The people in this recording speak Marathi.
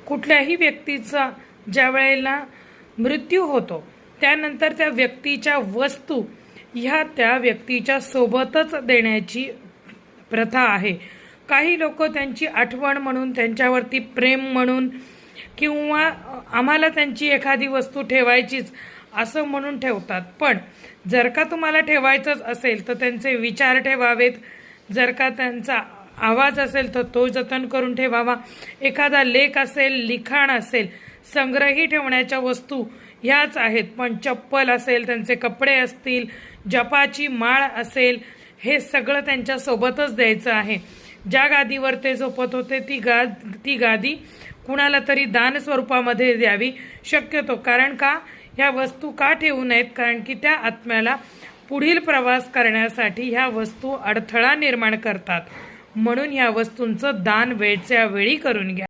कुठल्याही व्यक्तीचा ज्या वेळेला मृत्यू होतो त्यानंतर त्या व्यक्तीच्या वस्तू ह्या त्या व्यक्तीच्या सोबतच देण्याची प्रथा आहे. काही लोक त्यांची आठवण म्हणून, त्यांच्यावरती प्रेम म्हणून किंवा आम्हाला त्यांची एखादी वस्तू ठेवायचीच असं म्हणून ठेवतात. पण जर का तुम्हाला ठेवायचंच असेल तर त्यांचे विचार ठेवावेत. जर का त्यांचा आवाज असेल तर तो जतन करून ठेवावा. एखादा लेख असेल, लिखाण असेल, संग्रही ठेवण्याच्या वस्तू ह्याच आहेत. पण चप्पल असेल, त्यांचे कपडे असतील, जपाची माळ असेल, हे सगळं त्यांच्या सोबतच द्यायचं आहे. ज्या गादीवर ते झोपत होते ती गादी कुणाला तरी दान स्वरूपामध्ये द्यावी शक्यतो. कारण का ह्या वस्तू का ठेवू नयेत? कारण की त्या आत्म्याला पुढील प्रवास करण्यासाठी ह्या वस्तू अडथळा निर्माण करतात. म्हणून ह्या वस्तूंचं दान वेळच्या वेळी करून घ्या.